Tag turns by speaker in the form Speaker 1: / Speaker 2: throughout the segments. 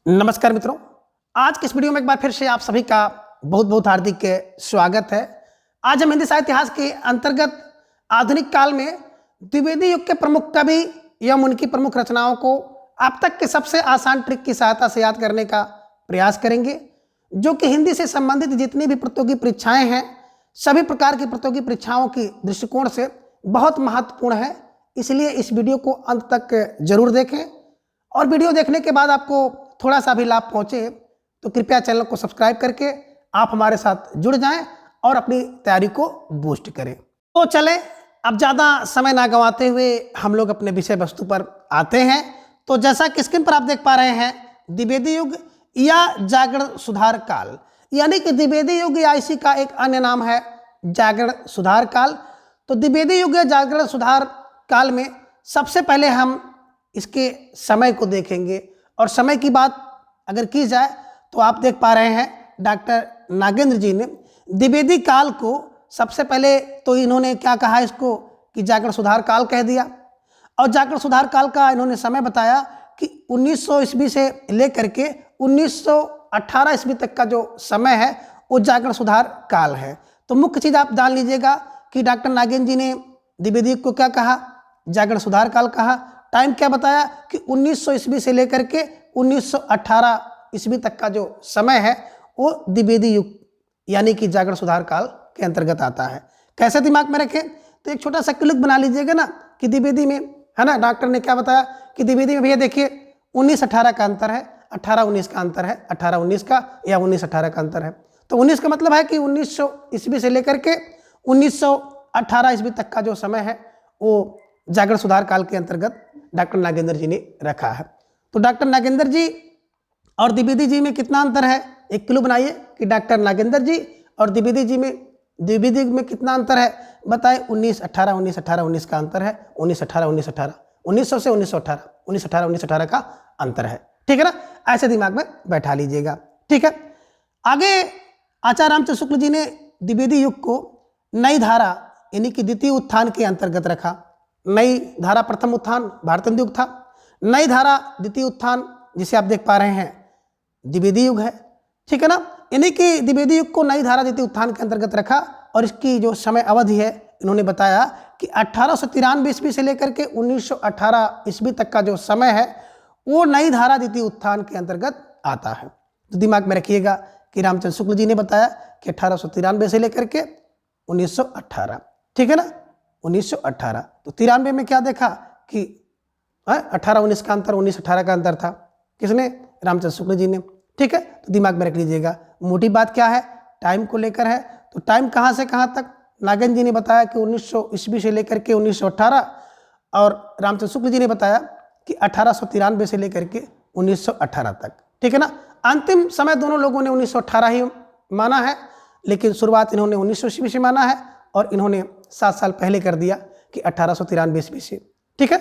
Speaker 1: नमस्कार मित्रों, आज के इस वीडियो में एक बार फिर से आप सभी का बहुत बहुत हार्दिक स्वागत है। आज हम हिंदी साहित्य इतिहास के अंतर्गत आधुनिक काल में द्विवेदी युग के प्रमुख कवि एवं उनकी प्रमुख रचनाओं को अब तक के सबसे आसान ट्रिक की सहायता से याद करने का प्रयास करेंगे, जो कि हिंदी से संबंधित जितनी भी प्रतियोगी परीक्षाएं हैं, सभी प्रकार की प्रतियोगी परीक्षाओं की दृष्टिकोण से बहुत महत्वपूर्ण है। इसलिए इस वीडियो को अंत तक जरूर देखें और वीडियो देखने के बाद आपको थोड़ा सा भी लाभ पहुंचे तो कृपया चैनल को सब्सक्राइब करके आप हमारे साथ जुड़ जाएं और अपनी तैयारी को बूस्ट करें। तो चलें, अब ज़्यादा समय ना गंवाते हुए हम लोग अपने विषय वस्तु पर आते हैं। तो जैसा कि स्क्रीन पर आप देख पा रहे हैं, द्विवेदी युग या जागरण सुधार काल, यानी कि द्विवेदी युग या इसी का एक अन्य नाम है जागरण सुधार काल। तो द्विवेदी युग या जागरण सुधार काल में सबसे पहले हम इसके समय को देखेंगे। और समय की बात अगर की जाए तो आप देख पा रहे हैं डॉक्टर नागेंद्र जी ने द्विवेदी काल को सबसे पहले तो इन्होंने क्या कहा, इसको कि जागरण सुधार काल कह दिया। और जागरण सुधार काल का इन्होंने समय बताया कि 1900 ईस्वी से लेकर के 1918 ईस्वी तक का जो समय है वो जागरण सुधार काल है। तो मुख्य चीज़ आप जान लीजिएगा कि डॉक्टर नागेंद्र जी ने द्विवेदी युग को क्या कहा, जागरण सुधार काल कहा। टाइम क्या बताया कि 1900 ईस्वी से लेकर के 1918 ईस्वी तक का जो समय है वो द्विवेदी युग यानी कि जागरण सुधार काल के अंतर्गत आता है। कैसे दिमाग में रखें, तो एक छोटा सा क्लिक बना लीजिएगा ना कि द्विवेदी में है ना, डॉक्टर ने क्या बताया कि द्विवेदी में भैया देखिए 1918 का अंतर है, 18-19 का अंतर है, 18-19 का या 19-18 का अंतर है। तो 19 का मतलब है कि 1900 ईस्वी से लेकर के 1918 ईस्वी तक का जो समय है वो जागरण सुधार काल के अंतर्गत डॉक्टर नागेंद्र जी ने रखा है। तो डॉक्टर नागेंद्र जी और द्विवेदी जी में कितना अंतर है, एक क्लू बनाइए कि डॉक्टर नागेंद्र जी और द्विवेदी में कितना अंतर है, बताए 1918 1918 19 का अंतर है, 1918 1918 1900 से 1918 1918 1918 का अंतर है। ठीक है ना, ऐसे दिमाग में बैठा लीजिएगा। ठीक है, आगे आचार्य रामचंद्र शुक्ल जी ने द्विवेदी युग को नई धारा यानी कि द्वितीय उत्थान के अंतर्गत रखा। नई धारा प्रथम उत्थान भारतेंदु युग था, नई धारा द्वितीय उत्थान जिसे आप देख पा रहे हैं द्विवेदी युग है। ठीक है ना, यानी कि द्विवेदी युग को नई धारा द्वितीय उत्थान के अंतर्गत रखा और इसकी जो समय अवधि है इन्होंने बताया कि 1893 ईस्वी से लेकर के 1918 ईस्वी तक का जो समय है वो नई धारा द्वितीय उत्थान के अंतर्गत आता है। तो दिमाग में रखिएगा कि रामचंद्र शुक्ल जी ने बताया कि 1893 से लेकर के 1918। ठीक है ना, 1918। तो 93 में क्या देखा कि 18-19 का अंतर, 19-18 का अंतर था। किसने, रामचंद्र शुक्ल जी ने। ठीक है, तो दिमाग में रख लीजिएगा। मोटी बात क्या है, टाइम को लेकर है। तो टाइम कहाँ से कहाँ तक, नागेंद्र जी ने बताया कि 1900 ईस्वी से लेकर के 1918 और रामचंद्र शुक्ल जी ने बताया कि 1893 से लेकर के 1918 तक। ठीक है ना, अंतिम समय दोनों लोगों ने 1918 ही माना है, लेकिन शुरुआत इन्होंने 1900 ईस्वी से माना है और इन्होंने 7 साल पहले कर दिया कि 1893 ईस्वी से। ठीक है,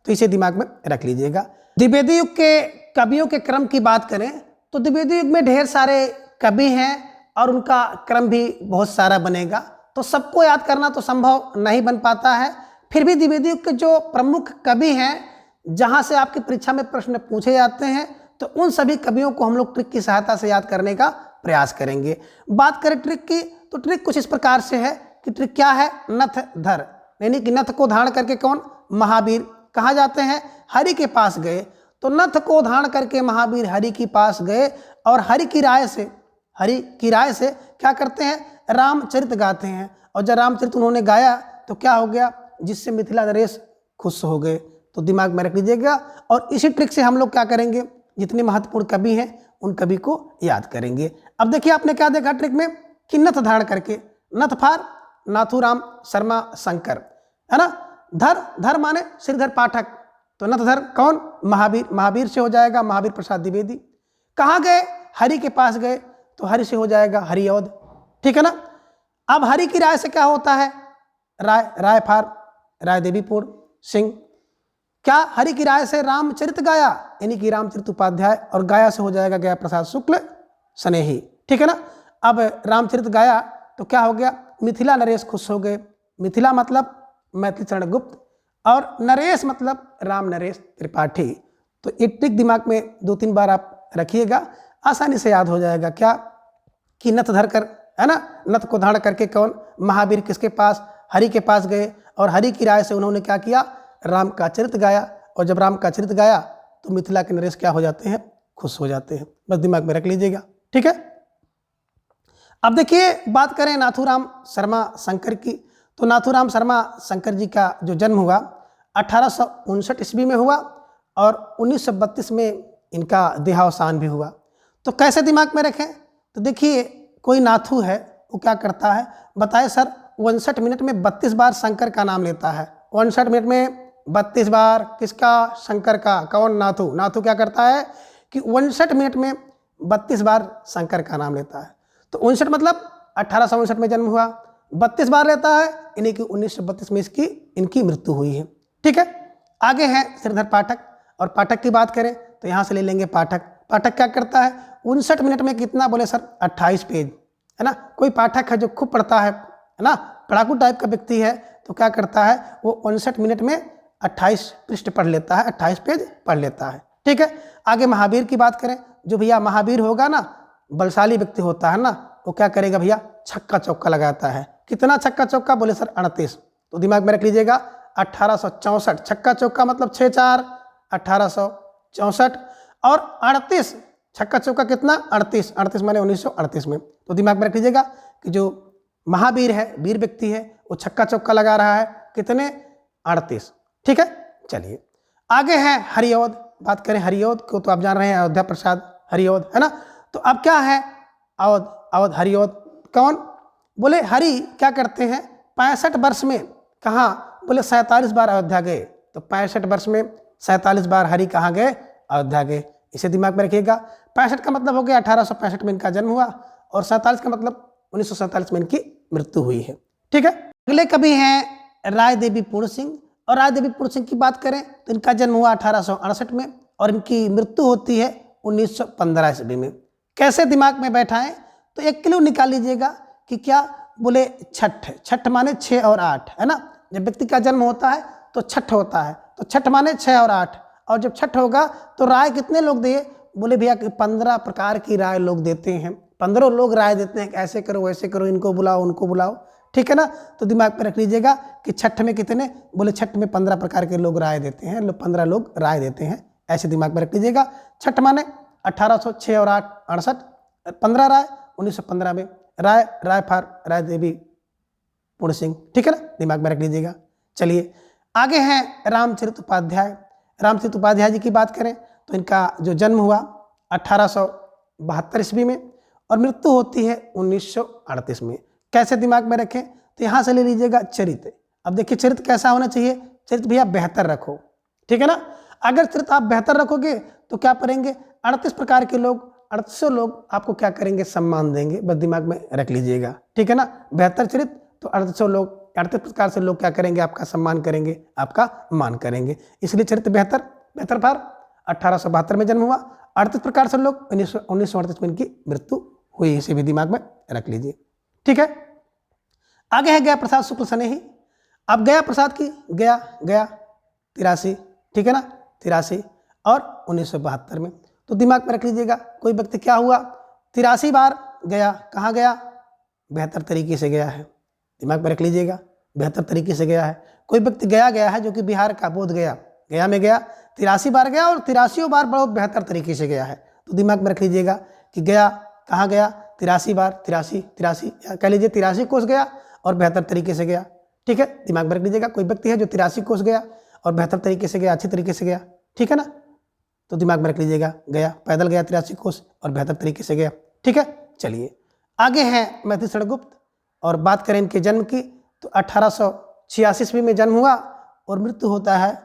Speaker 1: तो इसे दिमाग में रख लीजिएगा। द्विवेदी युग के कवियों के क्रम की बात करें तो द्विवेदी युग में ढेर सारे कवि हैं और उनका क्रम भी बहुत सारा बनेगा, तो सबको याद करना तो संभव नहीं बन पाता है। फिर भी द्विवेदी युग के जो प्रमुख कवि हैं, जहां से आपकी परीक्षा में प्रश्न पूछे जाते हैं, तो उन सभी कवियों को हम लोग ट्रिक की सहायता से याद करने का प्रयास करेंगे। बात करें ट्रिक की, तो ट्रिक कुछ इस प्रकार से है कि ट्रिक क्या है, नथ धर, यानी कि नथ को धारण करके कौन, महावीर कहा जाते हैं, हरि के पास गए। तो नथ को धारण करके महावीर हरि के पास गए और हरि की राय से क्या करते हैं, रामचरित गाते हैं। और जब रामचरित उन्होंने गाया तो क्या हो गया, जिससे मिथिला नरेश खुश हो गए। तो दिमाग में रख लीजिएगा। और इसी ट्रिक से हम लोग क्या करेंगे, जितने महत्वपूर्ण कवि हैं उन कवि को याद करेंगे। अब देखिए आपने क्या देखा ट्रिक में कि नथ धारण करके, नथ फार नाथूराम शर्मा शंकर, है ना। धर माने श्रीधर पाठक, तो नथ धर कौन, महावीर से हो जाएगा महावीर प्रसाद द्विवेदी। कहाँ गए, हरि के पास गए, तो हरि से हो जाएगा हरिऔध। ठीक है ना। अब हरि की राय से क्या होता है, राय फार राय देवीपुर सिंह। क्या, हरि की राय से रामचरित गाया, यानी कि रामचरित उपाध्याय, और गाया से हो जाएगा गया प्रसाद शुक्ल स्नेही। ठीक है ना। अब रामचरित गाया तो क्या हो गया, मिथिला नरेश खुश हो गए। मिथिला मतलब मैथिली चरण गुप्त और नरेश मतलब राम नरेश त्रिपाठी। तो एक ट्रिक दिमाग में 2-3 बार आप रखिएगा, आसानी से याद हो जाएगा। क्या कि नथ धर कर, है ना, नथ को धारण करके कौन, महावीर किसके पास, हरि के पास गए और हरि की राय से उन्होंने क्या किया, राम का चरित गाया। और जब राम का चरित गाया तो मिथिला के नरेश क्या हो जाते हैं, खुश हो जाते हैं। बस दिमाग में रख लीजिएगा, ठीक है। अब देखिए बात करें नाथूराम शर्मा शंकर की, तो नाथूराम शर्मा शंकर जी का जो जन्म हुआ 1859 ईस्वी में हुआ और 1932 में इनका देहावसान भी हुआ। तो कैसे दिमाग में रखें, तो देखिए कोई नाथू है वो क्या करता है, बताए सर 59 मिनट में 32 बार शंकर का नाम लेता है। 59 मिनट में 32 बार किसका, शंकर का। कौन, नाथू। नाथू क्या करता है कि 59 मिनट में 32 बार शंकर का नाम लेता है। तो 59 मतलब 1859 में जन्म हुआ, 32 बार लेता है, इन्हीं की 1932 में इनकी मृत्यु हुई है, ठीक है। आगे है श्रीधर पाठक, और पाठक की बात करें तो यहाँ से ले लेंगे पाठक। पाठक क्या करता है, 59 मिनट में कितना बोले सर, 28 पेज, है ना। कोई पाठक है जो खूब पढ़ता है ना, पढ़ाकू टाइप का व्यक्ति है, तो क्या करता है वो 59 मिनट में 28 पृष्ठ पढ़ लेता है, 28 पेज पढ़ लेता है, ठीक है। आगे महावीर की बात करें, जो भैया महावीर होगा ना, बलशाली व्यक्ति होता है ना, वो क्या करेगा भैया, छक्का चौका लगाता है। कितना छक्का चौका, बोले सर 38। तो दिमाग में रख लीजिएगा 1864, छक्का चौका मतलब 6×4 1864, और 38 छक्का चौका कितना, 38, 38 माने 1938 में। तो दिमाग में रख लीजिएगा कि जो महावीर है, वीर व्यक्ति है, वो छक्का चौका लगा रहा है, कितने, 38, ठीक है। चलिए आगे है हरिऔध, बात करें हरिऔध को तो आप जान रहे हैं, अयोध्या प्रसाद हरिऔध, है ना। तो अब क्या है, अवध हरिऔध कौन, बोले हरि क्या करते हैं, 65 वर्ष में कहाँ, बोले 47 बार अयोध्या गए। तो 65 वर्ष में 47 बार हरि कहाँ गए, अयोध्या गए। इसे दिमाग में रखिएगा। 65 का मतलब हो गया 1865 में इनका जन्म हुआ, और 47 का मतलब 1947 में इनकी मृत्यु हुई है, ठीक है। अगले कवि हैं राय देवी पूर्ण सिंह, और राय देवी पूर्ण सिंह की बात करें तो इनका जन्म हुआ 1868 में और इनकी मृत्यु होती है 1915 ईस्वी में। कैसे दिमाग में बैठाएं, तो एक क्लू निकाल लीजिएगा कि क्या, बोले छठ, छठ माने 6 और 8, है ना। जब व्यक्ति का जन्म होता है तो छठ होता है, तो छठ माने 6 और 8, और जब छठ होगा तो राय कितने लोग दिए, बोले भैया 15 प्रकार की राय लोग देते हैं, 15 लोग राय देते हैं, ऐसे करो वैसे करो, इनको बुलाओ उनको बुलाओ, ठीक है ना। तो दिमाग में रख लीजिएगा कि छठ में कितने, बोले छठ में 15 प्रकार के लोग राय देते हैं, 15 लोग राय देते हैं, ऐसे दिमाग में रख लीजिएगा। छठ माने 1806 और 8 68, 15 राय 1915 में, राय फार राय देवी पूर्ण सिंह, ठीक है ना, दिमाग में रख लीजिएगा। चलिए आगे हैं रामचरित उपाध्याय। रामचरित उपाध्याय जी की बात करें तो इनका जो जन्म हुआ 1872 ईस्वी में और मृत्यु होती है 1938 में। कैसे दिमाग में रखें, तो यहाँ से ले लीजिएगा चरित्र। अब देखिए चरित्र कैसा होना चाहिए, चरित्र भैया बेहतर रखो, ठीक है ना। अगर चरित्र आप बेहतर रखोगे तो क्या करेंगे, 38 प्रकार के लोग, 3800 लोग आपको क्या करेंगे, सम्मान देंगे। बस दिमाग में रख लीजिएगा, ठीक है ना। बेहतर चरित्र तो 3800 लोग, 38 प्रकार से लोग क्या करेंगे, आपका सम्मान करेंगे, आपका मान करेंगे। इसलिए चरित्र बेहतर, बेहतर पार 1872 में जन्म हुआ, 38 प्रकार से लोग, 1938 में इनकी मृत्यु हुई। इसे भी दिमाग में रख लीजिए, ठीक है। आगे है गया प्रसाद शुक्ल स्नेही। अब गया प्रसाद की गया 83, ठीक है ना, 83 और 1972 में। तो दिमाग में रख लीजिएगा कोई व्यक्ति क्या हुआ, 83 बार गया, कहाँ गया, बेहतर तरीके से गया है, दिमाग में रख लीजिएगा, बेहतर तरीके से गया है। कोई व्यक्ति गया है जो कि बिहार का बोध गया में गया, 83 बार गया और 83 बार बहुत बेहतर तरीके से गया है। तो दिमाग में रख लीजिएगा कि गया कहाँ गया, 83 बार, 83 कह लीजिए 83 कोस गया और बेहतर तरीके से गया, ठीक है। दिमाग में रख लीजिएगा कोई व्यक्ति है जो 83 कोस गया और बेहतर तरीके से गया, अच्छी तरीके से गया, ठीक है ना। तो दिमाग में रख लीजिएगा गया, पैदल गया 83 कोस और बेहतर तरीके से गया, ठीक है। चलिए आगे हैं मैथिली शरणगुप्त, और बात करें इनके जन्म की तो 1886 ईस्वी में जन्म हुआ और मृत्यु होता है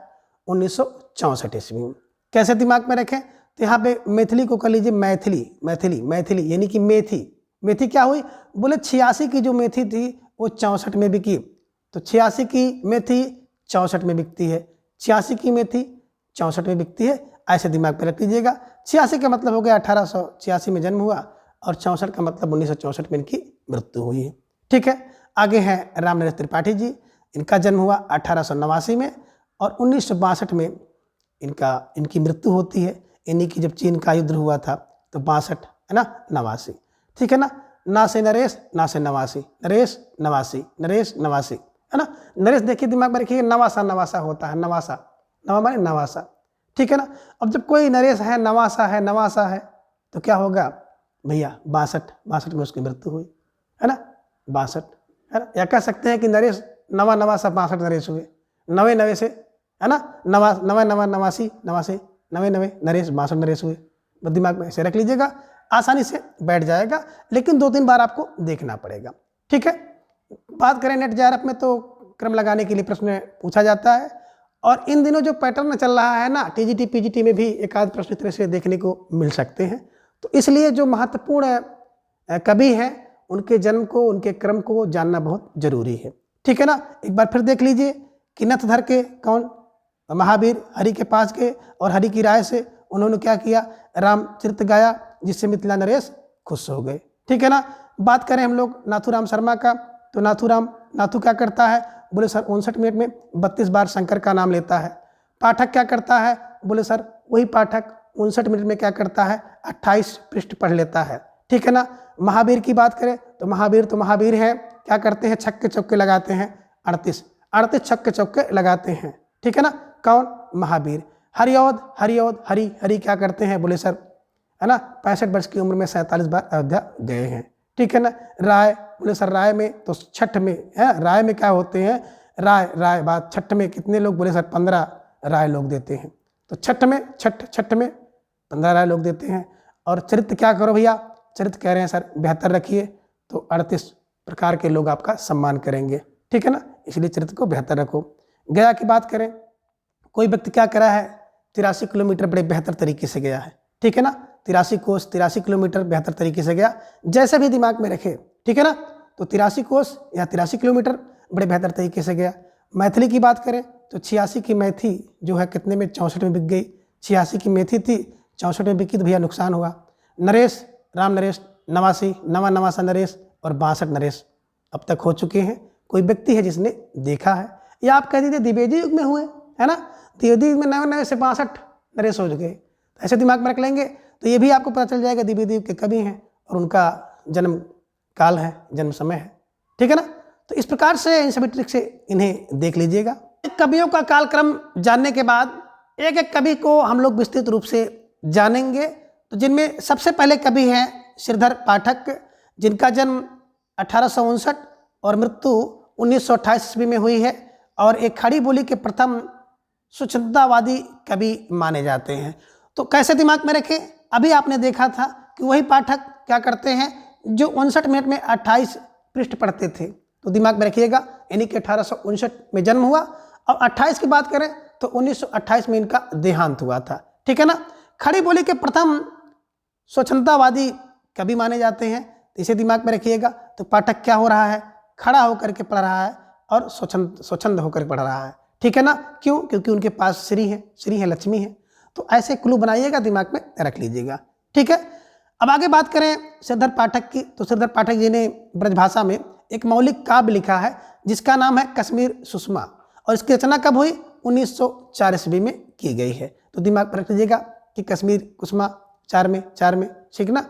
Speaker 1: 1964 ईस्वी में। कैसे दिमाग में रखें, तो यहाँ पे मैथिली को कर लीजिए मैथिली यानी कि मेथी क्या हुई, बोले 86 की जो मेथी थी वो 64 में बिकी, तो 86 की मेथी 64 में बिकती है, 86 की मेथी 64 में बिकती है, ऐसे दिमाग में रख लीजिएगा। 86 का मतलब हो गया 1886 में जन्म हुआ और 64 का मतलब 1964 में इनकी मृत्यु हुई है, ठीक है। आगे हैं रामनरेश त्रिपाठी जी, इनका जन्म हुआ 1889 में और 1962 में इनकी मृत्यु होती है। इन्हीं की जब चीन का युद्ध हुआ था तो 62 है ना, 89, ठीक है ना। ना से नरेश, ना से नवासी, नरेश नवासी, नरेश नवासी, है ना। नरेश देखिए दिमाग में रखिए, नवासा नवासा होता है, नवासा, नवा माने नवासा, ठीक है ना। अब जब कोई नरेश है, नवासा है, नवासा है, तो क्या होगा भैया 62 में उसकी मृत्यु हुई, है ना, 62, है ना। या कह सकते हैं कि नरेश नवा नवासा 62 नरेश हुए, नवे नवे से, है ना, नवा नवासी नवासी, नवे नरेश 62 नरेश हुए। बस दिमाग में ऐसे रख लीजिएगा, आसानी से बैठ जाएगा, लेकिन 2-3 बार आपको देखना पड़ेगा, ठीक है। बात करें नेट जेआरएफ में तो क्रम लगाने के लिए प्रश्न पूछा जाता है, और इन दिनों जो पैटर्न चल रहा है ना, टीजीटी पीजीटी में भी एक आध प्रश्न तरह से देखने को मिल सकते हैं। तो इसलिए जो महत्वपूर्ण कवि हैं उनके जन्म को, उनके क्रम को जानना बहुत जरूरी है, ठीक है ना। एक बार फिर देख लीजिए कि नथधर के कौन, महावीर हरि के पास गए और हरि की राय से उन्होंने क्या किया, रामचरित गाया, जिससे मिथिला नरेश खुश हो गए, ठीक है ना। बात करें हम लोग नाथूराम शर्मा का, तो नाथू क्या करता है, बोले सर 59 मिनट में 32 बार शंकर का नाम लेता है। पाठक क्या करता है, बोले सर वही पाठक 59 मिनट में क्या करता है, 28 पृष्ठ पढ़ लेता है, ठीक है ना। महावीर की बात करें तो महावीर हैं, क्या करते हैं, छक्के चौके लगाते हैं, 38 छक्के चौके लगाते हैं, ठीक है ना। कौन, महावीर। हरि क्या करते हैं, बोले सर, है ना, 65 वर्ष की उम्र में 47 बार अयोध्या गए हैं, ठीक है ना। राय, बोले सर राय में तो छठ में है, राय में क्या होते हैं, राय बात, छठ में कितने लोग, बोले सर 15 राय लोग देते हैं। तो छठ में 15 राय लोग देते हैं। और चरित्र क्या करो भैया, चरित्र कह रहे हैं सर 72 रखिए, तो 38 प्रकार के लोग आपका सम्मान करेंगे, ठीक है ना, इसलिए चरित्र को 72 रखो। गया की बात करें, कोई व्यक्ति क्या करा है, 83 किलोमीटर बड़े बेहतर तरीके से गया है, ठीक है ना। 83 कोस 83 किलोमीटर बेहतर तरीके से गया, जैसे भी दिमाग में रखे, ठीक है ना। तो 83 कोस या 83 किलोमीटर बड़े बेहतर तरीके से गया। मैथिली की बात करें तो 86 की मैथी जो है कितने में, 64 में बिक गई। 86 की मैथी थी, 64 में बिकी, तो भैया नुकसान हुआ। नरेश, राम नरेश 89, नवासा नरेश और 62 नरेश अब तक हो चुके हैं। कोई व्यक्ति है जिसने देखा है, या आप कह दीजिए द्विवेदी युग में हुए, है ना, द्विवेदी युग में नवे से 62 नरेश हो चुके। ऐसे दिमाग में रख लेंगे तो ये भी आपको पता चल जाएगा द्विवेदी युग के कवि हैं और उनका जन्म काल है, जन्म समय है, ठीक है ना। तो इस प्रकार से इन सभी ट्रिक से इन्हें देख लीजिएगा। कवियों का कालक्रम जानने के बाद एक एक कवि को हम लोग विस्तृत रूप से जानेंगे। तो जिनमें सबसे पहले कवि हैं श्रीधर पाठक, जिनका जन्म 1859 और मृत्यु 1928 ईस्वी में हुई है, और एक खड़ी बोली के प्रथम स्वच्छंदतावादी कवि माने जाते हैं। तो कैसे दिमाग में रखें, अभी आपने देखा था कि वही पाठक क्या करते हैं जो 59 मिनट में 28 पृष्ठ पढ़ते थे। तो दिमाग में रखिएगा, यानी कि 1859 में जन्म हुआ, और 28 की बात करें तो 1928 में इनका देहांत हुआ था, ठीक है ना। खड़ी बोली के प्रथम स्वच्छंदतावादी कवि माने जाते हैं, तो इसे दिमाग में रखिएगा। तो पाठक क्या हो रहा है, खड़ा होकर के पढ़ रहा है और स्वच्छंद होकर पढ़ रहा है, ठीक है ना। क्यों, क्योंकि उनके पास श्री है, लक्ष्मी है। तो ऐसे क्लू बनाइएगा, दिमाग में रख लीजिएगा, ठीक है। अब आगे बात करें श्रीधर पाठक की, तो श्रीधर पाठक जी ने ब्रजभाषा में एक मौलिक काव्य लिखा है जिसका नाम है कश्मीर सुषमा, और इसकी रचना कब हुई, 1904 ईस्वी में की गई है। तो दिमाग में रख लीजिएगा कि कश्मीर कुसुमा 4 में, ठीक ना।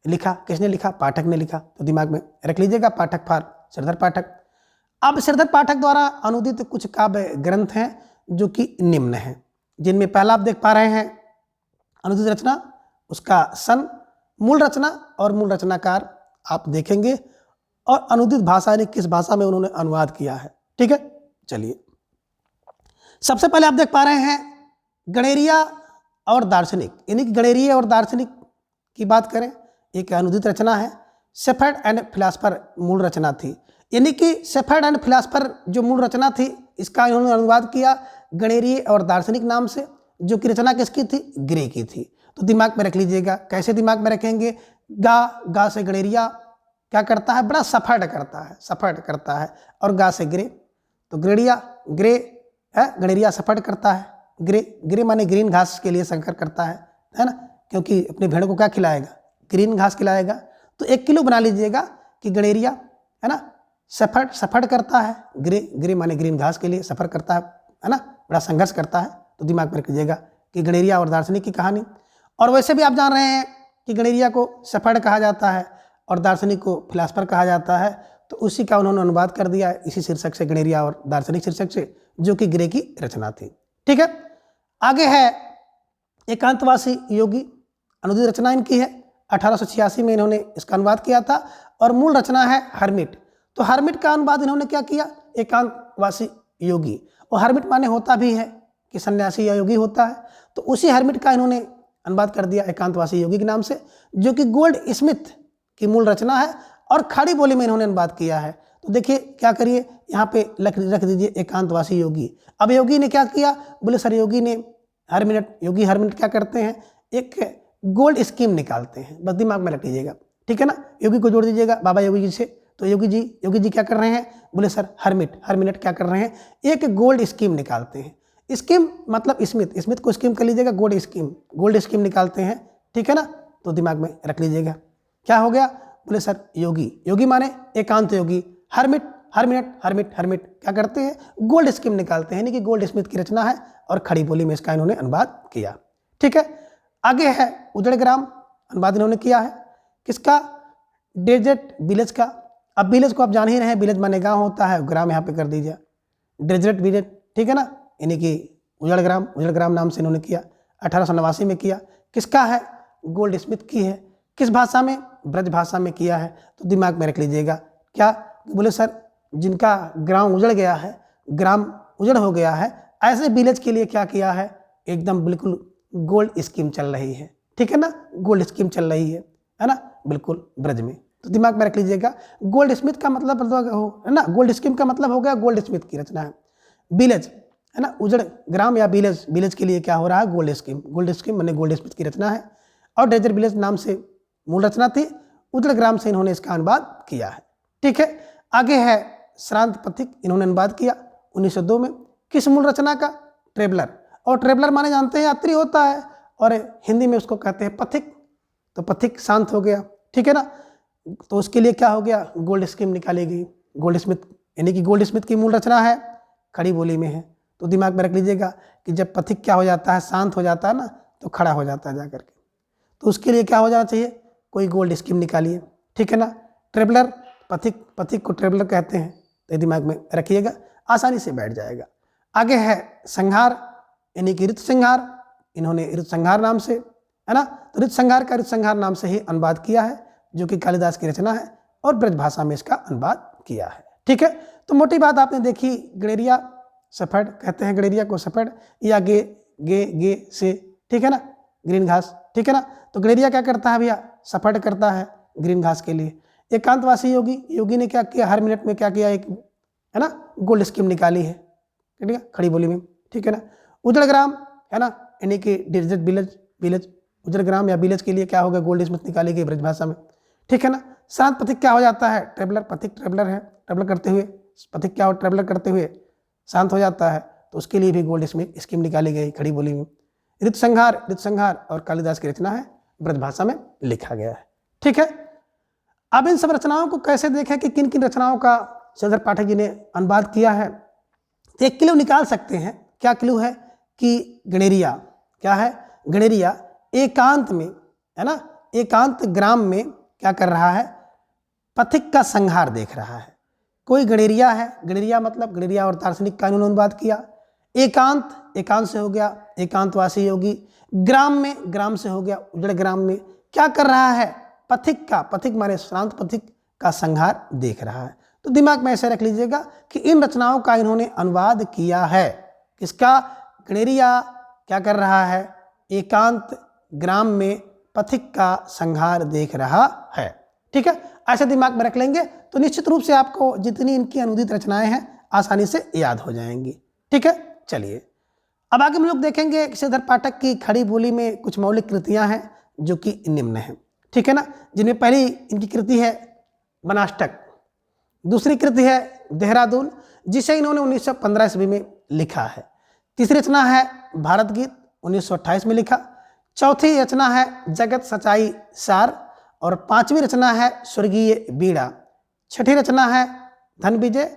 Speaker 1: लिखा किसने लिखा, पाठक ने लिखा। तो दिमाग में रख लीजिएगा, पाठक फार श्रीधर पाठक। अब श्रीधर पाठक द्वारा अनुदित कुछ काव्य ग्रंथ हैं जो कि निम्न हैं, जिनमें पहला आप देख पा रहे हैं अनुदित रचना, उसका सन, मूल रचना और मूल रचनाकार आप देखेंगे, और अनुदित भाषा यानी किस भाषा में उन्होंने अनुवाद किया है, ठीक है। चलिए सबसे पहले आप देख पा रहे हैं गणेरिया और दार्शनिक, यानी कि गणेरिया और दार्शनिक की बात करें, एक अनुदित रचना है। शेफर्ड एंड फिलासफर मूल रचना थी, यानी कि शेफर्ड एंड फिलासफर जो मूल रचना थी, इसका इन्होंने अनुवाद किया गणेरिया और दार्शनिक नाम से, जो कि रचना किसकी थी, ग्रे की थी। तो दिमाग में रख लीजिएगा, कैसे दिमाग में रखेंगे, गा से गणेरिया क्या करता है, बड़ा सफर्ड करता है, और गा से ग्रे, तो ग्रे है, गणेरिया सफर्ड करता है, ग्रे माने ग्रीन घास के लिए संकर करता है ना, क्योंकि अपने भेड़ को क्या खिलाएगा, ग्रीन घास खिलाएगा। तो 1 किलो बना लीजिएगा कि गणेरिया है ना सफर्ड करता है, ग्रे माने ग्रीन घास के लिए सफर करता है ना, बड़ा संघर्ष करता है। तो दिमाग में रख लीजिएगा कि गणेरिया और दार्शनिक की कहानी। और वैसे भी आप जान रहे हैं कि गणेरिया को सफेद कहा जाता है और दार्शनिक को फिलासफर कहा जाता है, तो उसी का उन्होंने अनुवाद कर दिया इसी शीर्षक से, गणेरिया और दार्शनिक शीर्षक से, जो कि ग्रे की रचना थी। ठीक है, आगे है एकांतवासी योगी, अनुदित रचना इनकी है, 1886 में इन्होंने इसका अनुवाद किया था और मूल रचना है हर्मिट। तो हर्मिट का अनुवाद इन्होंने क्या किया, एकांतवासी योगी, और हर्मिट माने होता भी है कि सन्यासी या योगी होता है, तो उसी हर्मिट का इन्होंने अनुवाद कर दिया एकांतवासी योगी के नाम से, जो कि गोल्ड स्मिथ की मूल रचना है और खड़ी बोली में इन्होंने अनुवाद किया है। तो देखिए क्या करिए, यहाँ पे रख दीजिए एकांतवासी योगी। अब योगी ने क्या किया, बोले सर योगी ने हर मिनट क्या करते हैं, एक गोल्ड स्कीम निकालते हैं, बस दिमाग में रख लीजिएगा, ठीक है ना। योगी को जोड़ दीजिएगा बाबा योगी जी से, तो योगी जी क्या कर रहे हैं, बोले सर हर मिनट क्या कर रहे हैं, एक गोल्ड स्कीम निकालते हैं। स्कीम मतलब स्मिथ को स्कीम कर लीजिएगा, गोल्ड स्कीम निकालते हैं, ठीक है ना। तो दिमाग में रख लीजिएगा क्या हो गया, बोले सर योगी माने एकांत योगी, हर मिनट क्या करते हैं, गोल्ड स्कीम निकालते हैं, यानी कि गोल्ड स्मिथ की रचना है और खड़ी बोली में इसका इन्होंने अनुवाद किया। ठीक है, आगे है उजड़ ग्राम, अनुवाद इन्होंने किया है किसका, डेजर्ट विलेज का। अब विलेज को आप जान ही रहे हैं, विलेज माने गांव होता है, ग्राम यहाँ पे कर दीजिए डेजर्ट विलेज, ठीक है ना, यानी कि उजड़ ग्राम नाम से इन्होंने किया, 1889 में किया। किसका है, गोल्ड स्मिथ की है। किस भाषा में, ब्रज भाषा में किया है। तो दिमाग में रख लीजिएगा क्या, बोले सर जिनका ग्राम उजड़ गया है, ग्राम उजड़ हो गया है, ऐसे विलेज के लिए क्या किया है, एकदम बिल्कुल गोल्ड स्कीम चल रही है, ठीक है ना, गोल्ड स्कीम चल रही है ना, बिल्कुल ब्रज में। तो दिमाग में रख लीजिएगा, गोल्ड स्मिथ का मतलब है ना, गोल्ड स्कीम का मतलब हो गया गोल्ड स्मिथ की रचना है। विलेज है ना, उजड़ ग्राम या विलेज के लिए क्या हो रहा है, गोल्ड स्कीम मैंने गोल्ड स्मिथ की रचना है, और डेजर्ट विलेज नाम से मूल रचना थी, उजड़ ग्राम से इन्होंने इसका अनुवाद किया है। ठीक है, आगे है श्रांत पथिक, इन्होंने अनुवाद किया 1902 में। किस मूल रचना का, ट्रेवलर, और ट्रेवलर माने जानते हैं यात्री होता है, और हिंदी में उसको कहते हैं पथिक, तो पथिक शांत हो गया, ठीक है ना। तो उसके लिए क्या हो गया, गोल्ड स्कीम निकाली गई, गोल्ड स्मिथ, यानी कि गोल्ड स्मिथ की मूल रचना है, खड़ी बोली में है। तो दिमाग में रख लीजिएगा कि जब पथिक क्या हो जाता है, शांत हो जाता है ना, तो खड़ा हो जाता है जाकर के, तो उसके लिए क्या हो जाना चाहिए, कोई गोल्ड स्कीम निकालिए, ठीक है ना। ट्रेवलर, पथिक को ट्रेवलर कहते हैं, तो दिमाग में रखिएगा, आसानी से बैठ जाएगा। आगे है संहार, यानी कि ऋतु संहार, इन्होंने ऋतु संहार नाम से, है ना, तो ऋतु संहार नाम से ही अनुवाद किया है, जो कि कालिदास की रचना है, और ब्रज भाषा में इसका अनुवाद किया है। ठीक है, तो मोटी बात आपने देखी, गणेरिया सफेद कहते हैं, गणेरिया को सफेद या गे से, ठीक है ना, ग्रीन घास, ठीक है ना। तो गणेरिया क्या करता है भैया, सफेद करता है ग्रीन घास के लिए। एकांतवासी योगी ने क्या किया, हर मिनट में क्या किया, एक है ना गोल्ड स्कीम निकाली है, ठीक है, खड़ी बोली में, ठीक है ना। उजड़ ग्राम है ना, यानी कि डेजर्ट विलेज, उजड़ ग्राम या विलेज के लिए क्या होगा, गोल्ड स्मिथ निकाली गई ब्रज भाषा में, ठीक है ना। श्रांत पथिक क्या हो जाता है, ट्रेवलर है, ट्रेवलर करते हुए, पथिक क्या हो, ट्रेवलर करते हुए शांत हो जाता है, तो उसके लिए भी गोल्ड स्कीम निकाली गई खड़ी बोली में। ऋतु संहार और कालिदास की रचना है, ब्रज भाषा में लिखा गया है। ठीक है, अब इन सब रचनाओं को कैसे देखें कि किन किन रचनाओं का श्रीधर पाठक जी ने अनुवाद किया है। तो एक क्लू निकाल सकते हैं, क्या क्लू है कि गणेरिया क्या है, गणेरिया एकांत में, है ना, एकांत ग्राम में क्या कर रहा है, पथिक का संहार देख रहा है। कोई गणेरिया है, गणेरिया मतलब गणेरिया और दार्शनिक का इन्होंने अनुवाद किया। एकांत से हो गया एकांतवासी योगी, ग्राम से हो गया उजड़ ग्राम में क्या कर रहा है, पथिक माने श्रांत पथिक का संहार देख रहा है। तो दिमाग में ऐसे रख लीजिएगा कि इन रचनाओं का इन्होंने अनुवाद किया है। किसका, गणेरिया क्या कर रहा है, एकांत ग्राम में पथिक का संहार देख रहा है। ठीक है, ऐसे दिमाग में रख लेंगे तो निश्चित रूप से आपको जितनी इनकी अनुदित रचनाएं हैं आसानी से याद हो जाएंगी। ठीक है, चलिए अब आगे हम लोग देखेंगे श्रीधर पाठक की खड़ी बोली में कुछ मौलिक कृतियां हैं जो कि निम्न हैं, ठीक है ना, जिनमें पहली इनकी कृति है बनाष्टक, दूसरी कृति है देहरादून जिसे इन्होंने 1915 ईस्वी में लिखा है, तीसरी रचना है भारत गीत 1928 में लिखा, चौथी रचना है जगत सच्चाई सार, और पांचवी रचना है स्वर्गीय बीड़ा, छठी रचना है धन विजय,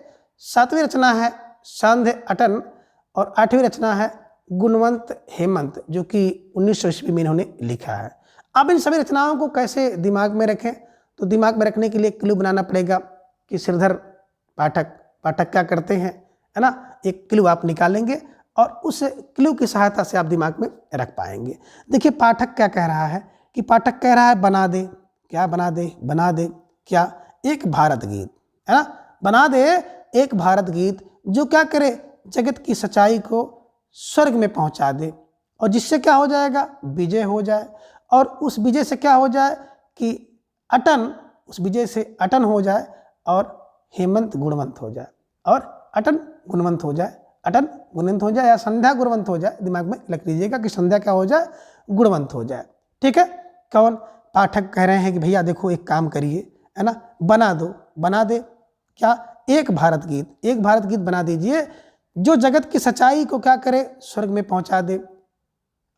Speaker 1: सातवीं रचना है संध्य अटन, और आठवीं रचना है गुणवंत हेमंत, जो कि 1900 ईस्वी में इन्होंने लिखा है। अब इन सभी रचनाओं को कैसे दिमाग में रखें, तो दिमाग में रखने के लिए क्लू बनाना पड़ेगा कि श्रीधर पाठक क्या करते हैं, है ना। एक क्लू आप निकालेंगे और उस क्लू की सहायता से आप दिमाग में रख पाएंगे। देखिए पाठक क्या कह रहा है कि पाठक कह रहा है बना दे, क्या बना दे, बना दे क्या, एक भारत गीत, है ना। बना दे एक भारत गीत जो क्या करे, जगत की सच्चाई को स्वर्ग में पहुंचा दे, और जिससे क्या हो जाएगा, विजय हो जाए, और उस विजय से क्या हो जाए कि अटन, उस विजय से अटन हो जाए और हेमंत गुणवंत हो जाए, और अटन गुणवंत हो जाए, अटन गुणवंत हो जाए या संध्या गुणवंत हो जाए। दिमाग में रख लीजिएगा कि संध्या क्या हो जाए, गुणवंत हो जाए। ठीक है, कौन, पाठक कह रहे हैं कि भैया देखो एक काम करिए, है ना, बना दो, बना दे क्या, एक भारत गीत, एक भारत गीत बना दीजिए जो जगत की सच्चाई को क्या करे, स्वर्ग में पहुंचा दे,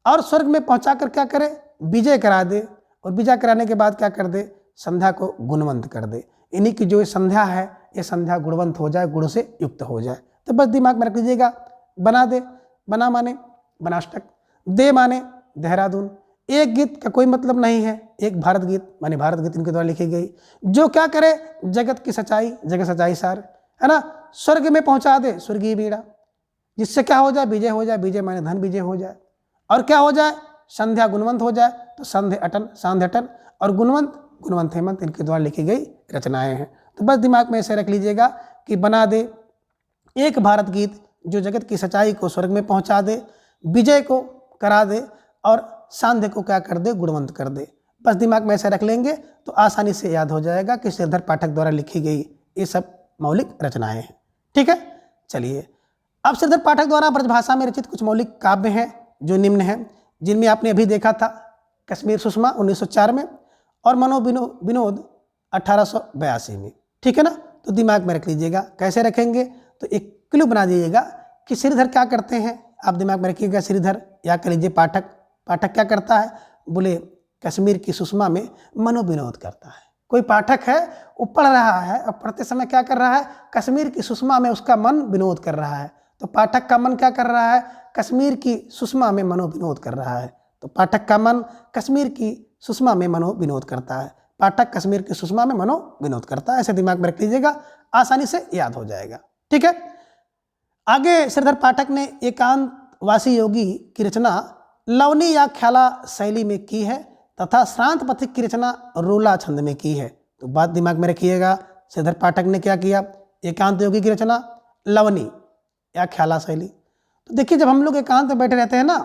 Speaker 1: और स्वर्ग में पहुंचा कर क्या करे, विजय करा दे, और विजय कराने के बाद क्या कर दे, संध्या को गुणवंत कर दे। इन्हीं की जो संध्या है ये संध्या गुणवंत हो जाए, गुणों से युक्त हो जाए। तो बस दिमाग में रख लीजिएगा, बना दे, बना माने बनाष्टक, दे माने देहरादून, एक गीत का कोई मतलब नहीं है, एक भारत गीत माने भारत गीत इनके द्वारा लिखी गई, जो क्या करे, जगत की सच्चाई, जगत सच्चाई सार, है ना, स्वर्ग में पहुंचा दे, स्वर्गीय बीड़ा, जिससे क्या हो जाए, विजय हो जाए, विजय माने धन विजय हो जाए, और क्या हो जाए, संध्या गुणवंत हो जाए, तो संध्य अटन, सांध्य अटन, और गुणवंत हेमंत इनके द्वारा लिखी गई रचनाएं हैं। तो बस दिमाग में ऐसे रख लीजिएगा कि बना दे एक भारत गीत जो जगत की सच्चाई को स्वर्ग में पहुंचा दे, विजय को करा दे, और सांध्य को क्या कर दे, गुणवंत कर दे। बस दिमाग में ऐसे रख लेंगे तो आसानी से याद हो जाएगा कि श्रीधर पाठक द्वारा लिखी गई ये सब मौलिक रचनाएं हैं। ठीक है, चलिए अब श्रीधर पाठक द्वारा ब्रजभाषा में रचित कुछ मौलिक काव्य हैं जो निम्न हैं, जिनमें आपने अभी देखा था कश्मीर सुषमा 1904 में, और मनो विनोद 1882 में। ठीक है ना, तो दिमाग में रख लीजिएगा। कैसे रखेंगे, तो एक क्लू बना दीजिएगा कि श्रीधर क्या करते हैं, आप दिमाग में रखिएगा श्रीधर, या कह लीजिए पाठक क्या करता है, बोले कश्मीर की सुषमा में मनोविनोद करता है। कोई पाठक है वो पढ़ रहा है और पढ़ते समय क्या कर रहा है, कश्मीर की सुषमा में उसका मन विनोद कर रहा है। तो पाठक का मन क्या कर रहा है, कश्मीर की सुषमा में मनोविनोद कर रहा है। तो पाठक का मन कश्मीर की सुषमा में मनोविनोद करता है, पाठक कश्मीर की सुषमा में मनोविनोद करता है। ऐसे दिमाग में रख लीजिएगा, आसानी से याद हो जाएगा। ठीक है, आगे श्रीधर पाठक ने एकांतवासी योगी की रचना लवनी या ख्याला शैली में की है, तथा श्रांत पथिक की रचना रोला छंद में की है। तो बात दिमाग में रखिएगा, श्रीधर पाठक ने क्या किया, एकांत योगी की रचना लवनी या ख्याला शैली। तो देखिए जब हम लोग एकांत में बैठे रहते हैं ना,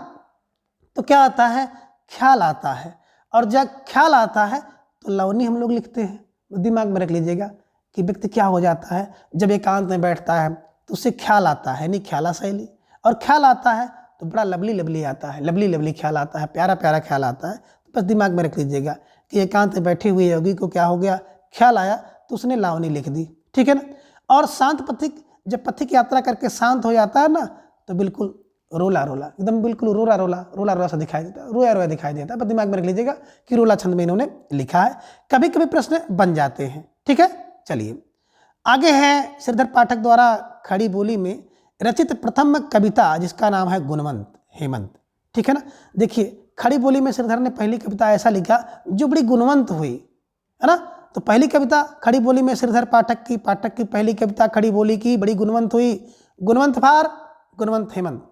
Speaker 1: तो क्या आता है, ख्याल आता है, और जब ख्याल आता है तो लवनी हम लोग लिखते हैं। तो दिमाग में रख लीजिएगा कि व्यक्ति क्या हो जाता है, जब एकांत में बैठता है तो उससे ख्याल आता है, नहीं ख्याला शैली, और ख्याल आता है तो बड़ा लवली आता है, लवली ख्याल आता है, प्यारा ख्याल आता है। तो बस दिमाग में रख लीजिएगा कि एकांत में बैठे हुए योगी को क्या हो गया, ख्याल आया, तो उसने लावनी लिख दी। ठीक है ना, और शांत पथिक, जब पथिक यात्रा करके शांत हो जाता है ना, तो बिल्कुल रोला एकदम बिल्कुल रोला सा दिखाई देता है, रोया दिखाई देता है। बस दिमाग में रख लीजिएगा कि रोला छंद में इन्होंने लिखा है। कभी कभी प्रश्न बन जाते हैं। ठीक है, चलिए आगे है श्रीधर पाठक द्वारा खड़ी बोली में रचित प्रथम कविता जिसका नाम है गुणवंत हेमंत। ठीक है ना, देखिए खड़ी बोली में श्रीधर ने पहली कविता ऐसा लिखा जो बड़ी गुणवंत हुई, है ना। तो पहली कविता खड़ी बोली में श्रीधर पाठक की पहली कविता खड़ी बोली की बड़ी गुणवंत हुई, गुणवंत फार गुणवंत हेमंत।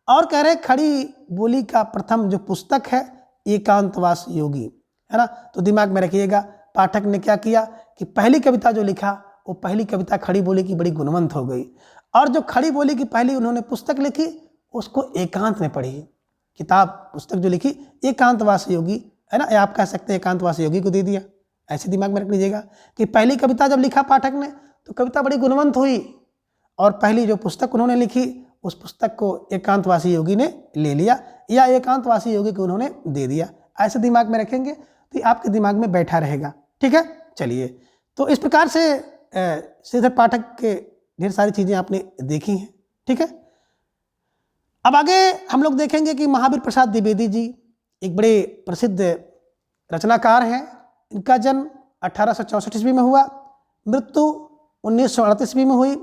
Speaker 1: और कह रहे खड़ी बोली का प्रथम जो पुस्तक है एकांतवास योगी, है ना। तो दिमाग में रखिएगा पाठक ने क्या किया कि पहली कविता जो लिखा वो पहली कविता खड़ी बोली की बड़ी गुणवंत हो गई, और जो खड़ी बोली की पहली उन्होंने पुस्तक लिखी उसको एकांत में पढ़ी, किताब पुस्तक जो लिखी एकांतवास योगी, है ना, आप कह सकते हैं एकांतवास योगी को दे दिया। ऐसे दिमाग में रख लीजिएगा कि पहली कविता जब लिखा पाठक ने तो कविता बड़ी गुणवंत हुई, और पहली जो पुस्तक उन्होंने लिखी उस पुस्तक को एकांतवासी योगी ने ले लिया, या एकांतवासी योगी को उन्होंने दे दिया। ऐसे दिमाग में रखेंगे तो आपके दिमाग में बैठा रहेगा। ठीक है, चलिए तो इस प्रकार से श्रीधर पाठक के ढेर सारी चीज़ें आपने देखी हैं। ठीक है, अब आगे हम लोग देखेंगे कि महावीर प्रसाद द्विवेदी जी एक बड़े प्रसिद्ध रचनाकार हैं। इनका जन्म 1864 ईस्वी में हुआ, मृत्यु 1938 ईस्वी में हुई।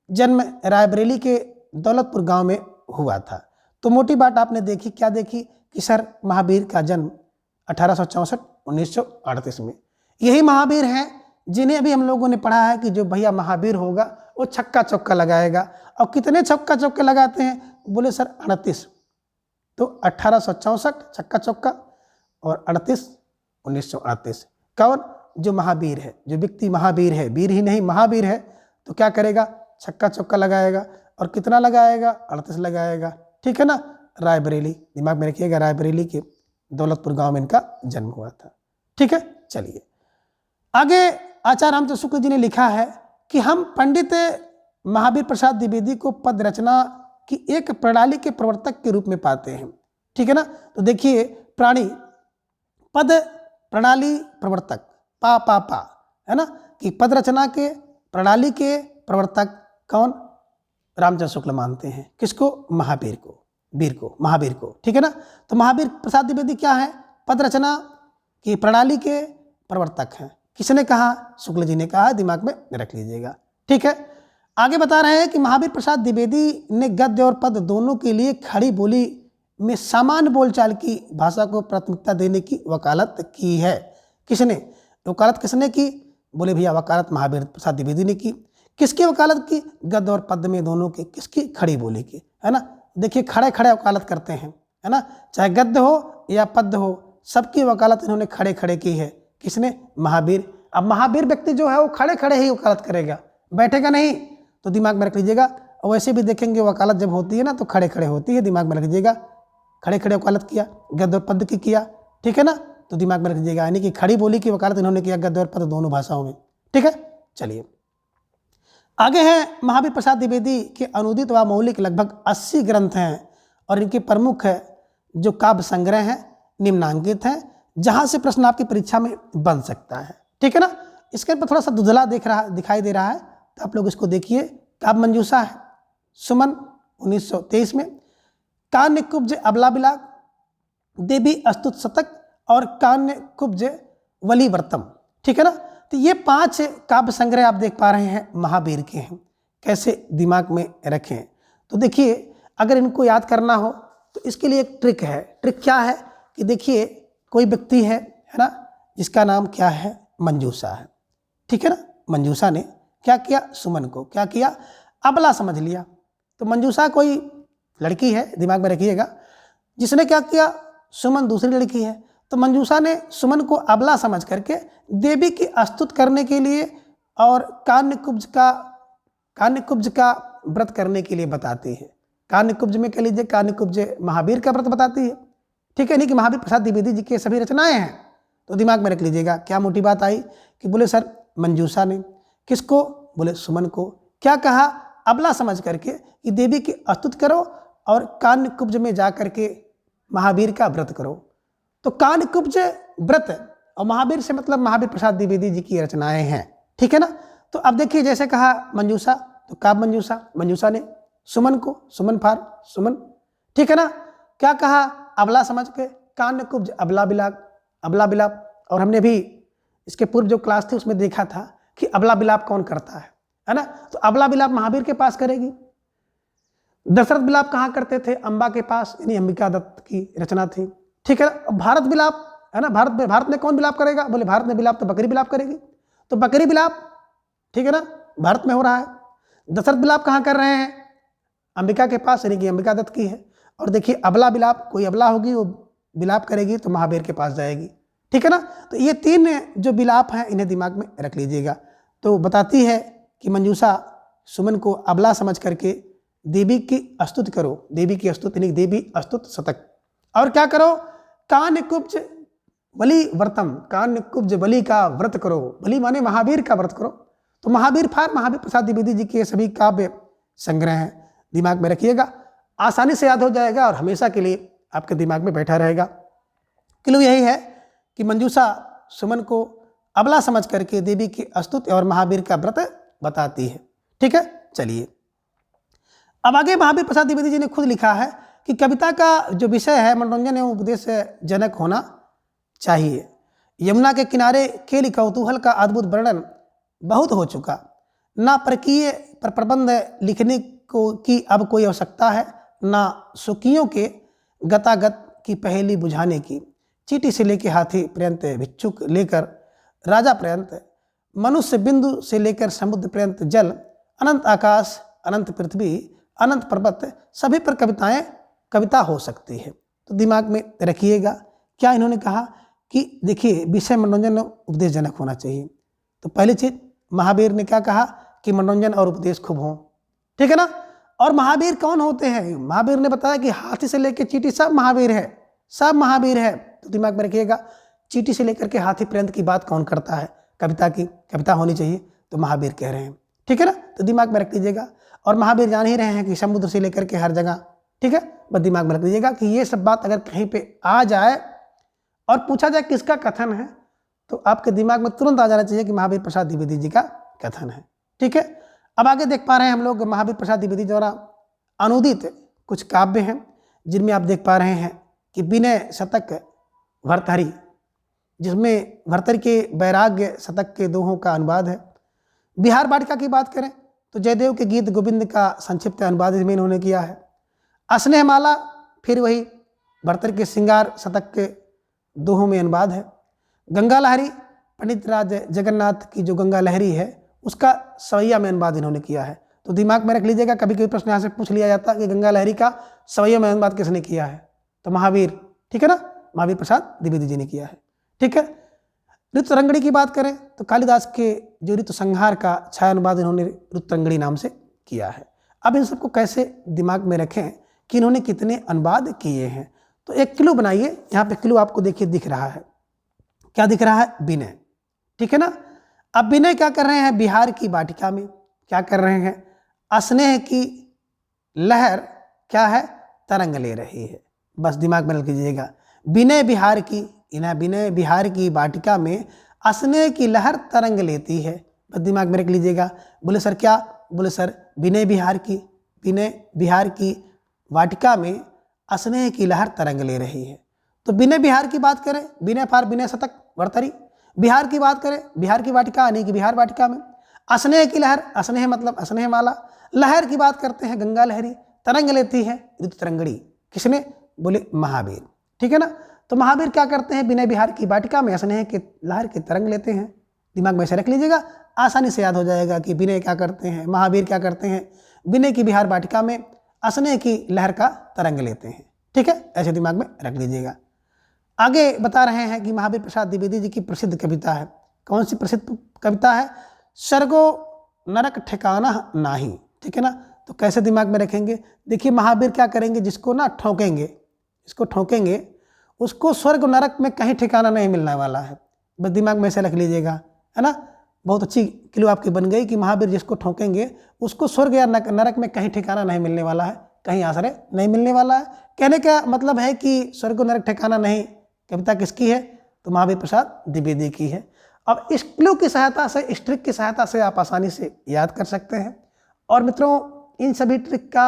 Speaker 1: जन्म रायबरेली के दौलतपुर गांव में हुआ था। तो तो मोटी बात आपने देखी, क्या देखी कि सर महावीर का जन्म 1864-1938 में। यही महावीर हैं जिन्हें अभी हम लोगों ने पढ़ा है कि जो भैया महावीर होगा वो छक्का चौका लगाएगा। और कितने छक्का चौके लगाते हैं? बोले सर 38। तो 1864 छक्का चौका और 38 1938। कौन? जो महावीर है, जो व्यक्ति महावीर है, वीर ही नहीं महावीर है, तो क्या करेगा? छक्का चौका लगाएगा। और कितना लगाएगा? 38 लगाएगा। ठीक है ना। रायबरेली, दिमाग में रखिएगा, रायबरेली के दौलतपुर गांव में इनका जन्म हुआ था। ठीक है, चलिए आगे। आचार्य रामचंद्र शुक्ल जी ने लिखा है कि हम पंडित महावीर प्रसाद द्विवेदी को पद रचना की एक प्रणाली के प्रवर्तक के रूप में पाते हैं। ठीक है ना। तो देखिए, प्राणी पद प्रणाली प्रवर्तक, पा है ना, कि पद रचना के प्रणाली के प्रवर्तक कौन? रामचंद्र शुक्ल मानते हैं। किसको? महावीर को, वीर को, महावीर को। ठीक है ना। तो महावीर प्रसाद द्विवेदी क्या है? पद रचना की प्रणाली के प्रवर्तक हैं। किसने कहा? शुक्ल जी ने कहा, दिमाग में रख लीजिएगा। ठीक है, आगे बता रहे हैं कि महावीर प्रसाद द्विवेदी ने गद्य और पद दोनों के लिए खड़ी बोली में सामान्य बोलचाल की भाषा को प्राथमिकता देने की वकालत की है। किसने? वकालत किसने की? बोले भैया वकालत महावीर प्रसाद द्विवेदी ने की। किसकी वकालत की? गद्य और पद में दोनों के। किसकी? खड़ी बोली की, है ना। देखिए, खड़े खड़े वकालत करते हैं, है ना, चाहे गद्य हो या पद हो, सबकी वकालत इन्होंने खड़े खड़े की है। किसने? महावीर। अब महावीर व्यक्ति जो है वो खड़े खड़े ही वकालत करेगा, बैठेगा नहीं। तो दिमाग में रख लीजिएगा। और वैसे भी देखेंगे वकालत जब होती है ना तो खड़े खड़े होती है, दिमाग में रख लीजिएगा। खड़े खड़े वकालत किया, गद्य और पद की किया। ठीक है ना। तो दिमाग में रख लीजिएगा, यानी कि खड़ी बोली की वकालत इन्होंने किया गद्य और पद दोनों भाषाओं में। ठीक है, चलिए आगे हैं। महावीर प्रसाद द्विवेदी के अनुदित व मौलिक लगभग 80 ग्रंथ हैं और इनके प्रमुख जो काव्य संग्रह हैं निम्नांकित हैं, जहां से प्रश्न आपकी परीक्षा में बन सकता है। ठीक है ना। इसके ऊपर थोड़ा सा धुंधला दिखाई दे रहा है, तो आप लोग इसको देखिए। काव्य मंजूषा है, सुमन 1923 में, कान्य कुब्ज अबला बिलाग, देवी अस्तुत शतक और कान्य कुब्ज वलीवर्तम। ठीक है ना। तो ये 5 काव्य संग्रह आप देख पा रहे हैं महावीर के हैं। कैसे दिमाग में रखें? तो देखिए, अगर इनको याद करना हो तो इसके लिए एक ट्रिक है। ट्रिक क्या है कि देखिए, कोई व्यक्ति है ना, जिसका नाम क्या है? मंजूषा है। ठीक है ना। मंजूषा ने क्या किया? सुमन को क्या किया? अबला समझ लिया। तो मंजूषा कोई लड़की है, दिमाग में रखिएगा, जिसने क्या किया? सुमन दूसरी लड़की है। तो मंजूषा ने सुमन को अबला समझ करके देवी की स्तुति करने के लिए और कान्य कुब्ज का व्रत करने के लिए बताती है। कान्य कुब्ज में कह लीजिए, कान्य कुब्ज महावीर का व्रत बताती है। ठीक है, नहीं कि महावीर प्रसाद द्विवेदी जी के सभी रचनाएं हैं। तो दिमाग में रख लीजिएगा। क्या मोटी बात आई कि बोले सर मंजूषा ने किसको? बोले सुमन को क्या कहा? अबला समझ करके कि देवी की स्तुति करो और कान्य कुब्ज में जा करके महावीर का व्रत करो। तो कान्य कुब्ज व्रत और महावीर से मतलब महावीर प्रसाद द्विवेदी जी की रचनाएं हैं। ठीक है ना। तो अब देखिए, जैसे कहा मंजूषा, तो काव्य मंजूषा, मंजूषा ने सुमन को, सुमन फार सुमन। ठीक है ना। क्या कहा? अबला समझ के कान्य कुब्ज अबला बिलाप, अबला बिलाप। और हमने भी इसके पूर्व जो क्लास थी उसमें देखा था कि अबला बिलाप कौन करता है ना। तो अबला बिलाप महावीर के पास करेगी। दशरथ बिलाप कहाँ करते थे? अंबा के पास, यानी अंबिका दत्त की रचना थी। ठीक है ना। भारत बिलाप है ना, भारत में कौन बिलाप करेगा? बोले भारत में बिलाप तो बकरी बिलाप करेगी। तो बकरी बिलाप, ठीक है ना, भारत में हो रहा है। दशरथ बिलाप कहाँ कर रहे हैं? अंबिका के पास, यानी कि अंबिका दत्त की है। और देखिए अबला बिलाप, कोई अबला होगी वो बिलाप करेगी तो महावीर के पास जाएगी। ठीक है ना। तो ये 3 जो बिलाप हैं इन्हें दिमाग में रख लीजिएगा। तो बताती है कि मंजूषा सुमन को अबला समझ करके देवी की स्तुति करो, देवी की स्तुति नहीं, देवी स्तुत शतक। और क्या करो? कान्य कुब्ज बलि व्रतम, कान्य कुब्ज बलि का व्रत करो। बलि माने महावीर का व्रत करो। तो महावीर प्रसाद द्विवेदी जी के सभी काव्य संग्रह हैं, दिमाग में रखिएगा। आसानी से याद हो जाएगा और हमेशा के लिए आपके दिमाग में बैठा रहेगा। क्लू यही है कि मंजूषा सुमन को अबला समझ करके देवी की स्तुति और महावीर का व्रत बताती है। ठीक है, चलिए अब आगे। महावीर प्रसाद द्विवेदी जी ने खुद लिखा है कि कविता का जो विषय है मनोरंजन एवं उपदेश जनक होना चाहिए। यमुना के किनारे खेल कौतूहल का अद्भुत वर्णन बहुत हो चुका, ना परकीय पर प्रबंध लिखने को की अब कोई आवश्यकता है, ना सुखियों के गतागत की पहेली बुझाने की। चींटी से लेकर हाथी पर्यंत, भिक्षुक लेकर राजा पर्यंत, मनुष्य बिंदु से लेकर समुद्र पर्यंत जल, अनंत आकाश, अनंत पृथ्वी, अनंत पर्वत, सभी पर कविता हो सकती है। तो दिमाग में रखिएगा क्या इन्होंने कहा कि देखिए विषय मनोरंजन और उपदेशजनक होना चाहिए। तो पहली चीज महावीर ने क्या कहा कि मनोरंजन और उपदेश खूब हो, ठीक है ना। और महावीर कौन होते हैं? महावीर ने बताया कि हाथी से लेकर चींटी सब महावीर है, सब महावीर है। तो दिमाग में रखिएगा चींटी से लेकर के हाथी पर्यंत की बात कौन करता है? कविता की कविता होनी चाहिए, तो महावीर कह रहे हैं, ठीक है ना। तो दिमाग में रख लीजिएगा। और महावीर जान ही रहे हैं कि समुद्र से लेकर के हर जगह, ठीक है। बस दिमाग में रख लीजिएगा कि ये सब बात अगर कहीं पे आ जाए और पूछा जाए किसका कथन है, तो आपके दिमाग में तुरंत आ जाना चाहिए कि महावीर प्रसाद द्विवेदी जी का कथन है, ठीक है। अब आगे देख पा रहे हैं हम लोग महावीर प्रसाद द्विवेदी द्वारा अनुदित कुछ काव्य हैं, जिनमें आप देख पा रहे हैं कि विनय शतक भर्तृहरि, जिसमें भर्तृहरि के वैराग्य शतक के दोहों का अनुवाद है। बिहार वाटिका की बात करें तो जयदेव के गीत गोविंद का संक्षिप्त अनुवाद इसमें इन्होंने किया है। स्नेहमाला फिर वही भर्तृहरि के श्रृंगार शतक के दोहों में अनुवाद है। गंगा लहरी पंडित राज जगन्नाथ की जो गंगा लहरी है उसका सवैया में अनुवाद इन्होंने किया है। तो दिमाग में रख लीजिएगा, कभी कभी प्रश्न यहाँ से पूछ लिया जाता है कि गंगा लहरी का सवैया में अनुवाद किसने किया है? तो महावीर, ठीक है ना, महावीर प्रसाद द्विवेदी जी ने किया है, ठीक है। ऋतुरंगणी की बात करें तो कालिदास के जो ऋतु संहार का छाया अनुवाद इन्होंने ऋतुरंगणी नाम से किया है। अब इन सबको कैसे दिमाग में रखें कि इन्होंने कितने अनुवाद किए हैं? तो एक क्लू बनाइए, यहाँ पे क्लू आपको देखिए दिख रहा है, क्या दिख रहा है? विनय, ठीक है ना। अब विनय क्या कर रहे हैं? बिहार की वाटिका में क्या कर रहे हैं? स्नेह की लहर क्या है? तरंग ले रही है। बस दिमाग में रख लीजिएगा, विनय बिहार की, विनय बिहार की वाटिका में स्नेह की लहर तरंग लेती है। बस दिमाग में रख लीजिएगा। बोले सर क्या? बोले सर विनय बिहार की वाटिका में स्नेह की लहर तरंग ले रही है। तो विनय बिहार की बात करें, विनय फार विनय शतक भर्तृहरि, बिहार की बात करें बिहार की वाटिका यानी कि बिहार वाटिका में स्नेह की लहर, स्नेह मतलब स्नेहमाला, लहर की बात करते हैं गंगा लहरी, तरंग लेती है ऋतुरंगणी। किसने? बोले महावीर, ठीक है ना। तो महावीर क्या करते हैं? विनय बिहार की वाटिका में स्नेह की लहर की तरंग लेते हैं। दिमाग में ऐसे रख लीजिएगा, आसानी से याद हो जाएगा कि विनय क्या करते हैं, महावीर क्या करते हैं। विनय की बिहार वाटिका में स्नेह की लहर का तरंग लेते हैं, ठीक है, ऐसे दिमाग में रख लीजिएगा। आगे बता रहे हैं कि महावीर प्रसाद द्विवेदी जी की प्रसिद्ध कविता है। कौन सी प्रसिद्ध कविता है? स्वर्गो नरक ठिकाना नाही, ठीक है ना। तो कैसे दिमाग में रखेंगे? देखिए महावीर क्या करेंगे, जिसको ना ठोकेंगे, इसको ठोकेंगे, उसको स्वर्ग नरक में कहीं ठिकाना नहीं मिलने वाला है। बस दिमाग में ऐसे रख लीजिएगा, है ना। बहुत अच्छी क्लू आपकी बन गई कि महावीर जिसको ठोकेंगे उसको स्वर्ग या नरक में कहीं ठिकाना नहीं मिलने वाला है, कहीं आश्रय नहीं मिलने वाला है। कहने का मतलब है कि स्वर्ग नरक ठिकाना नहीं कविता किसकी है? तो महावीर प्रसाद द्विवेदी की है। अब इस क्लू की सहायता से, इस ट्रिक की सहायता से आप आसानी से याद कर सकते हैं। और मित्रों, इन सभी ट्रिक का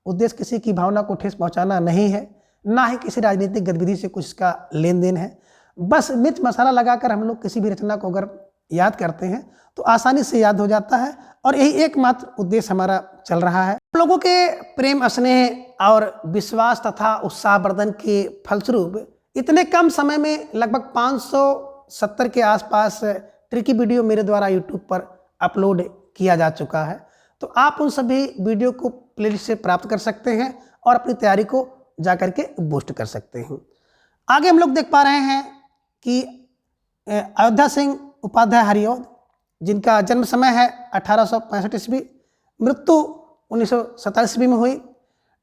Speaker 1: उद्देश्य किसी की भावना को ठेस पहुंचाना नहीं है, ना ही किसी राजनीतिक गतिविधि से कुछ इसका लेन देन है। बस मिर्च मसाला लगाकर हम लोग किसी भी रचना को अगर याद करते हैं तो आसानी से याद हो जाता है, और यही एकमात्र उद्देश्य हमारा चल रहा है। लोगों के प्रेम, स्नेह और विश्वास तथा उत्साहवर्धन के फलस्वरूप इतने कम समय में लगभग 570 के आसपास ट्रिकी वीडियो मेरे द्वारा यूट्यूब पर अपलोड किया जा चुका है। तो आप उन सभी वीडियो को प्लेलिस्ट से प्राप्त कर सकते हैं और अपनी तैयारी को जाकर के बूस्ट कर सकते हैं। आगे हम लोग देख पा रहे हैं कि अयोध्या सिंह उपाध्याय हरिऔध, जिनका जन्म समय है 1865 ईस्वी, मृत्यु 1947 ईस्वी में हुई।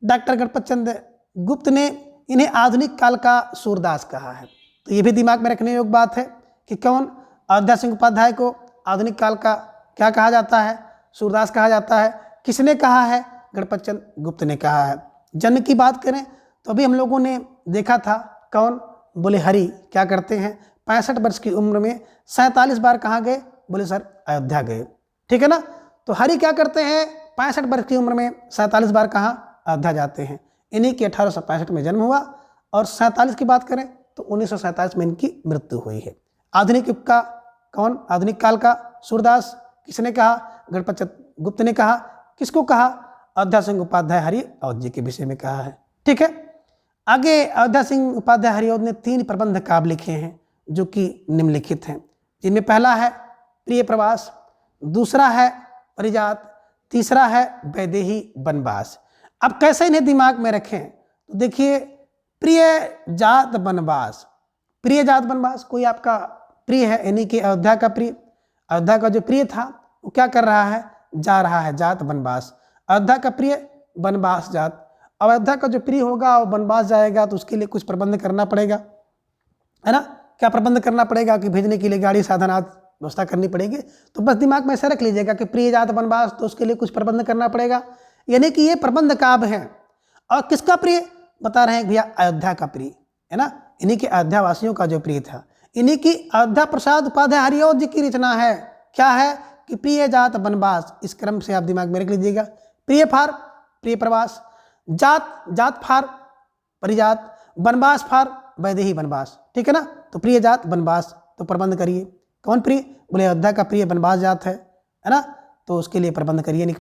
Speaker 1: डॉक्टर गणपत चंद्र गुप्त ने इन्हें आधुनिक काल का सूरदास कहा है। तो ये भी दिमाग में रखने योग्य बात है कि कौन? अयोध्या सिंह उपाध्याय को आधुनिक काल का क्या कहा जाता है? सूरदास कहा जाता है। किसने कहा है? गणपत चंद्र गुप्त ने कहा है। जन्म की बात करें तो अभी हम लोगों ने देखा था, कौन? बोले हरि क्या करते हैं? 65 वर्ष की उम्र में 47 बार कहाँ गए? बोले सर अयोध्या गए, ठीक है ना। तो हरि क्या करते हैं? 65 वर्ष की उम्र में 47 बार कहाँ? अयोध्या जाते हैं। इन्हीं की 1865 में जन्म हुआ, और 47 की बात करें तो 1947 में इनकी मृत्यु हुई है। आधुनिक युग का कौन? आधुनिक काल का सूरदास किसने कहा? गणपत चंद्र गुप्त ने कहा। किसको कहा? अयोध्या सिंह उपाध्याय हरिऔध जी के विषय में कहा है। ठीक है, आगे अयोध्या सिंह उपाध्याय हरिऔध ने 3 प्रबंध काव्य लिखे हैं जो कि निम्नलिखित हैं, जिनमें पहला है प्रिय प्रवास, दूसरा है परिजात, तीसरा है वैदेही वनवास। अब कैसे इन्हें दिमाग में रखें, तो देखिए प्रिय जात वनवास, प्रिय जात वनवास, कोई आपका प्रिय है यानी कि अयोध्या का प्रिय, अयोध्या का जो प्रिय था वो क्या कर रहा है, जा रहा है जात वनवास। अयोध्या का प्रिय वनवास जात, अयोध्या का जो प्रिय होगा वो वनवास जाएगा तो उसके लिए कुछ प्रबंध करना पड़ेगा, है ना। क्या प्रबंध करना पड़ेगा कि भेजने के लिए गाड़ी साधन आदि व्यवस्था करनी पड़ेगी। तो बस दिमाग में ऐसा रख लीजिएगा कि प्रिय जात वनवास, तो उसके लिए कुछ प्रबंध करना पड़ेगा, यानी कि ये प्रबंध काव्य है। और किसका प्रिय बता रहे हैं भैया, अयोध्या का प्रिय, है ना, इन्हीं के अयोध्या वासियों का जो प्रिय था, इन्हीं की अयोध्या प्रसाद उपाध्याय हरिऔध जी की रचना है। क्या है कि प्रिय जात वनवास, इस क्रम से आप दिमाग में रख लीजिएगा। प्रिय फार प्रिय प्रवास, जात जात फार परिजात, वनवास फार वैदेही वनवास। ठीक है ना, तो प्रिय जात वनवास, तो प्रबंध करिए। कौन प्रिय, बोले अयोध्या का प्रिय वनवास जात है ना, तो उसके लिए प्रबंध करिए।